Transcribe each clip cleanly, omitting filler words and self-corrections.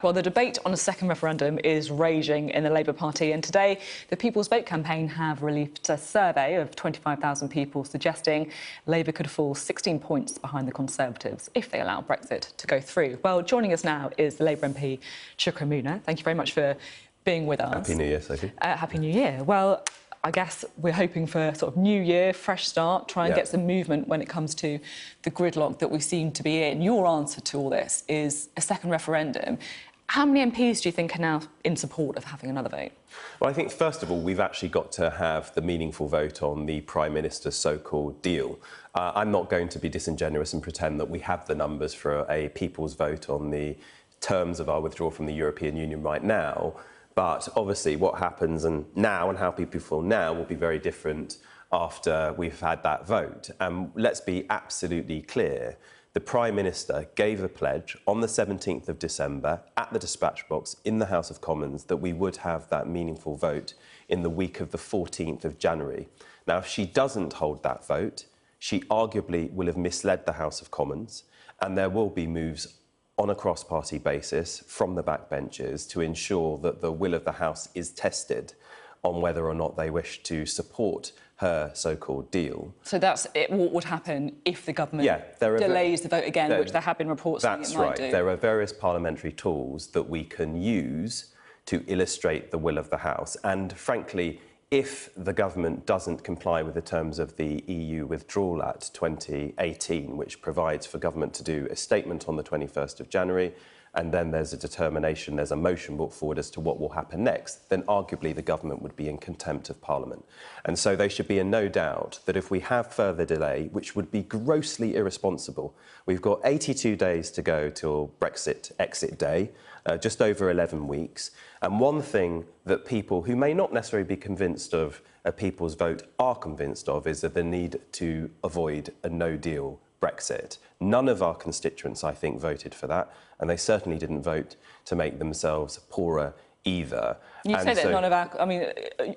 Well, the debate on a second referendum is raging in the Labour Party, and today the People's Vote campaign have released a survey of 25,000 people suggesting Labour could fall 16 points behind the Conservatives if they allow Brexit to go through. Well, joining us now is the Labour MP Chuka Umunna. Thank you very much for being with us. Happy New Year, Sophie. Happy New Year. Well, I guess we're hoping for sort of new year, fresh start, try and get some movement when it comes to the gridlock that we seem to be in. Your answer to all this is a second referendum. How many MPs do you think are now in support of having another vote? Well, I think, first of all, we've actually got to have the meaningful vote on the Prime Minister's so-called deal. I'm not going to be disingenuous and pretend that we have the numbers for a people's vote on the terms of our withdrawal from the European Union right now, but obviously what happens now and how people feel now will be very different after we've had that vote. And let's be absolutely clear. The Prime Minister gave a pledge on the 17th of December at the dispatch box in the House of Commons that we would have that meaningful vote in the week of the 14th of January. Now, if she doesn't hold that vote, she arguably will have misled the House of Commons, and there will be moves on a cross-party basis from the backbenches to ensure that the will of the House is tested on whether or not they wish to support her so-called deal. So that's it. What would happen if the government delays the vote again, which there have been reports saying it might do? That's right. There are various parliamentary tools that we can use to illustrate the will of the House. And frankly, if the government doesn't comply with the terms of the EU Withdrawal Act 2018, which provides for government to do a statement on the 21st of January, and then there's a determination, there's a motion brought forward as to what will happen next, then arguably the government would be in contempt of Parliament. And so they should be in no doubt that if we have further delay, which would be grossly irresponsible, we've got 82 days to go till Brexit exit day, just over 11 weeks. And one thing that people who may not necessarily be convinced of a people's vote are convinced of is that the need to avoid a no-deal Brexit. None of our constituents, I think, voted for that, and they certainly didn't vote to make themselves poorer either. You say that none of our... I mean,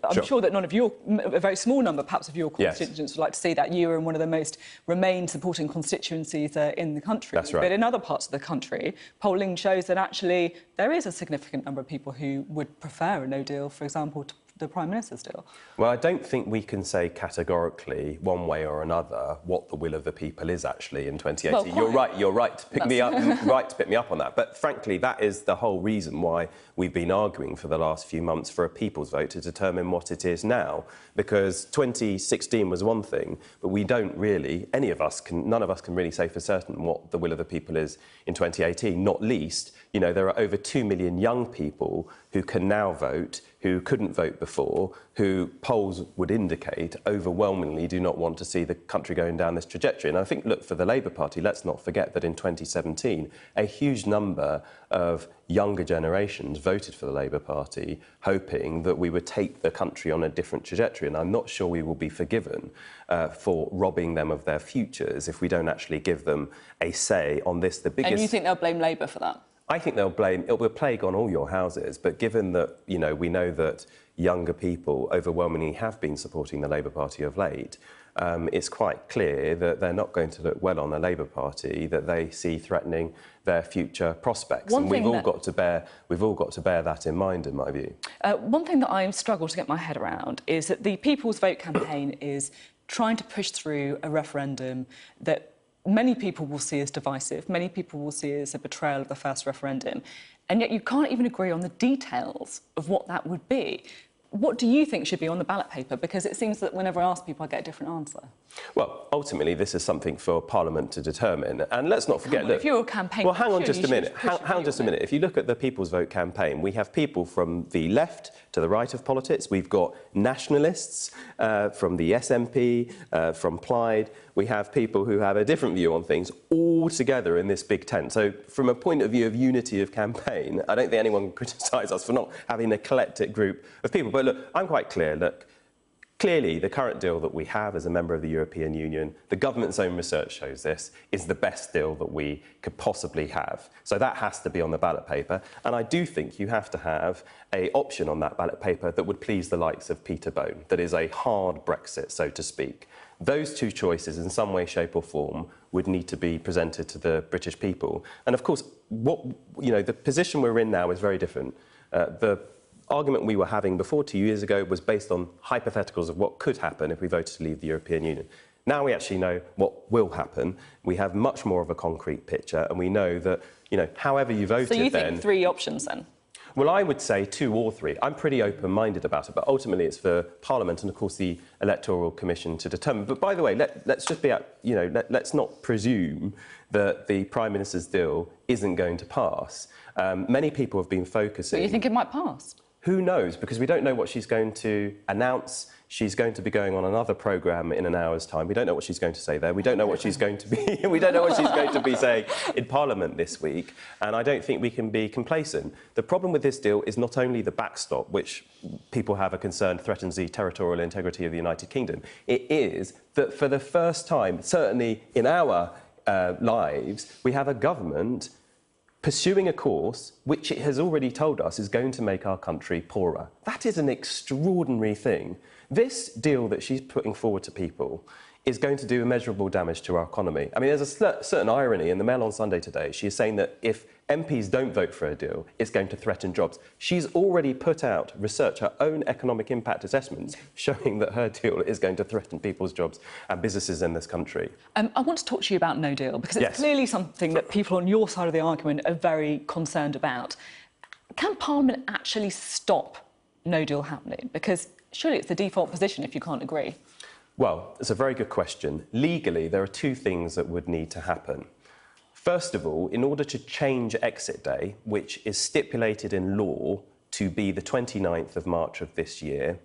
I'm sure that none of your... a very small number, perhaps, of your constituents would like to see that. You are in one of the most Remain-supporting constituencies in the country. That's right. But in other parts of the country, polling shows that actually there is a significant number of people who would prefer a no-deal, for example, to the Prime Minister's deal. Well, I don't think we can say categorically, one way or another, what the will of the people is actually in 2018. Well, you're right to pick me up, on that. But frankly, that is the whole reason why we've been arguing for the last few months for a people's vote to determine what it is now. Because 2016 was one thing, but we don't really, none of us can really say for certain what the will of the people is in 2018, not least, you know, there are over 2 million young people who can now vote, who couldn't vote before, who polls would indicate overwhelmingly do not want to see the country going down this trajectory. And I think, look, for the Labour Party, let's not forget that in 2017, a huge number of younger generations voted for the Labour Party, hoping that we would take the country on a different trajectory. And I'm not sure we will be forgiven for robbing them of their futures if we don't actually give them a say on this, the biggest... And you think they'll blame Labour for that? I think it'll be a plague on all your houses, but given that, you know, we know that younger people overwhelmingly have been supporting the Labour Party of late, it's quite clear that they're not going to look well on a Labour Party that they see threatening their future prospects. And we've all got to bear that in mind, in my view. One thing that I struggle to get my head around is that the People's Vote campaign is trying to push through a referendum that many people will see as divisive, many people will see as a betrayal of the first referendum, and yet you can't even agree on the details of what that would be. What do you think should be on the ballot paper? Because it seems that whenever I ask people, I get a different answer. Well, ultimately, this is something for Parliament to determine. And let's not forget... Look, if you're a campaign... Well, hang on just a minute. Hang on just a minute. If you look at the People's Vote campaign, we have people from the left to the right of politics. We've got nationalists from the SNP, from Plaid. We have people who have a different view on things all together in this big tent. So from a point of view of unity of campaign, I don't think anyone can criticise us for not having a eclectic group of people. But look, I'm quite clear. Look, clearly the current deal that we have as a member of the European Union, the government's own research shows this, is the best deal that we could possibly have. So that has to be on the ballot paper. And I do think you have to have an option on that ballot paper that would please the likes of Peter Bone, that is a hard Brexit, so to speak. Those two choices, in some way, shape or form, would need to be presented to the British people. And of course, the position we're in now is very different. The argument we were having before 2 years ago was based on hypotheticals of what could happen if we voted to leave the European Union. Now we actually know what will happen. We have much more of a concrete picture, and we know that, however you voted, so you think 3 options then? Well, I would say 2 or 3. I'm pretty open-minded about it, but ultimately it's for Parliament and, of course, the Electoral Commission to determine. But by the way, let's just be, let's not presume that the Prime Minister's deal isn't going to pass. Many people have been focusing. But you think it might pass? Who knows? Because we don't know what she's going to announce. She's going to be going on another programme in an hour's time. We don't know what she's going to say there. We don't know what she's going to be. We don't know what she's going to be saying in Parliament this week. And I don't think we can be complacent. The problem with this deal is not only the backstop, which people have a concern threatens the territorial integrity of the United Kingdom. It is that for the first time, certainly in our lives, we have a government pursuing a course which it has already told us is going to make our country poorer. That is an extraordinary thing. This deal that she's putting forward to people is going to do immeasurable damage to our economy. I mean, there's a certain irony. In the Mail on Sunday today, she is saying that if MPs don't vote for a deal, it's going to threaten jobs. She's already put out research, her own economic impact assessments, showing that her deal is going to threaten people's jobs and businesses in this country. I want to talk to you about no deal, because it's clearly something that people on your side of the argument are very concerned about. Can Parliament actually stop no deal happening? Because surely it's the default position if you can't agree. Well, it's a very good question. Legally, there are 2 things that would need to happen. First of all, in order to change exit day, which is stipulated in law to be the 29th of March of this year,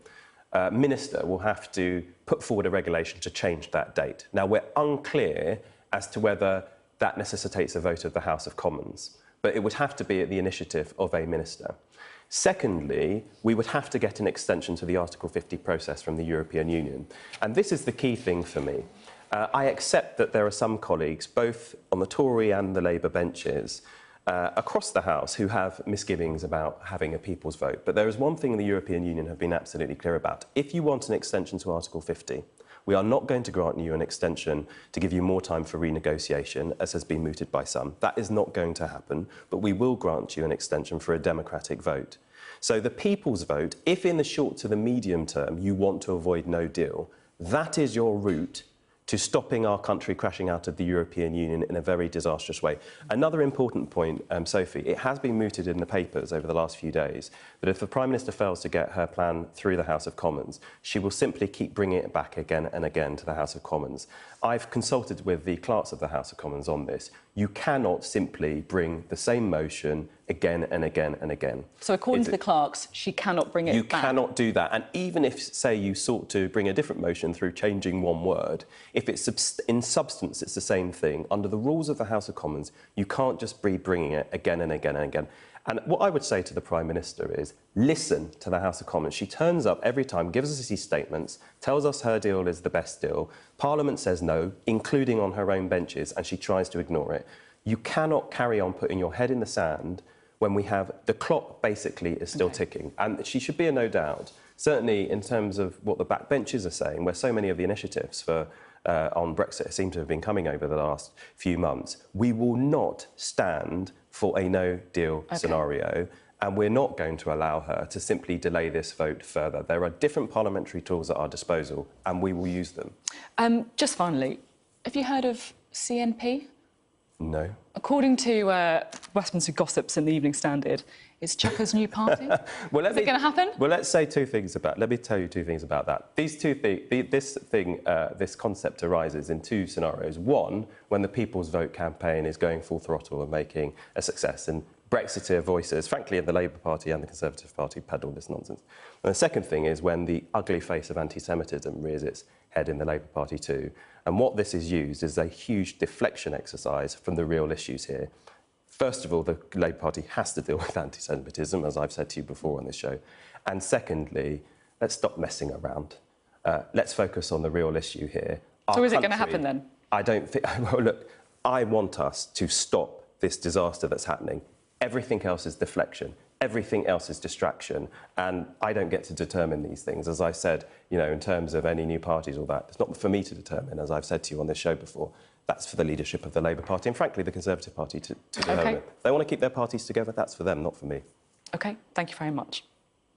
Minister will have to put forward a regulation to change that date. Now, we're unclear as to whether that necessitates a vote of the House of Commons, but it would have to be at the initiative of a Minister. Secondly, we would have to get an extension to the Article 50 process from the European Union. And this is the key thing for me. I accept that there are some colleagues, both on the Tory and the Labour benches, across the House who have misgivings about having a people's vote. But there is one thing the European Union have been absolutely clear about. If you want an extension to Article 50, we are not going to grant you an extension to give you more time for renegotiation, as has been mooted by some. That is not going to happen, but we will grant you an extension for a democratic vote. So the people's vote, if in the short to the medium term you want to avoid no deal, that is your route to stopping our country crashing out of the European Union in a very disastrous way. Another important point, Sophie, it has been mooted in the papers over the last few days that if the Prime Minister fails to get her plan through the House of Commons, she will simply keep bringing it back again and again to the House of Commons. I've consulted with the clerks of the House of Commons on this. You cannot simply bring the same motion again and again and again. So according to the clerks, she cannot bring it back? You cannot do that. And even if, say, you sought to bring a different motion through changing one word, if it's in substance it's the same thing, under the rules of the House of Commons, you can't just be bringing it again and again and again. And what I would say to the Prime Minister is, listen to the House of Commons. She turns up every time, gives us these statements, tells us her deal is the best deal. Parliament says no, including on her own benches, and she tries to ignore it. You cannot carry on putting your head in the sand when we have the clock basically is still ticking. And she should be in no doubt, certainly in terms of what the backbenchers are saying, where so many of the initiatives on Brexit seem to have been coming over the last few months. We will not stand for a no-deal scenario, and we're not going to allow her to simply delay this vote further. There are different parliamentary tools at our disposal, and we will use them. Just finally, have you heard of CNP? No. According to Westminster Gossips in the Evening Standard, it's Chuka's new party. Is it going to happen? Well, let's say 2 things about. Let me tell you 2 things about that. This concept arises in 2 scenarios. One, when the People's Vote campaign is going full throttle and making a success, and Brexiteer voices, frankly, in the Labour Party and the Conservative Party, peddle this nonsense. And the second thing is when the ugly face of anti-Semitism rears its head in the Labour Party too. And what this is used is a huge deflection exercise from the real issues here. First of all, the Labour Party has to deal with anti-Semitism, as I've said to you before on this show. And secondly, let's stop messing around. Let's focus on the real issue here. So is it going to happen then? I don't think... Well, look, I want us to stop this disaster that's happening. Everything else is deflection. Everything else is distraction. And I don't get to determine these things. As I said, in terms of any new parties or that, it's not for me to determine, as I've said to you on this show before. That's for the leadership of the Labour Party and, frankly, the Conservative Party to determine. Okay. If they want to keep their parties together, that's for them, not for me. OK, thank you very much.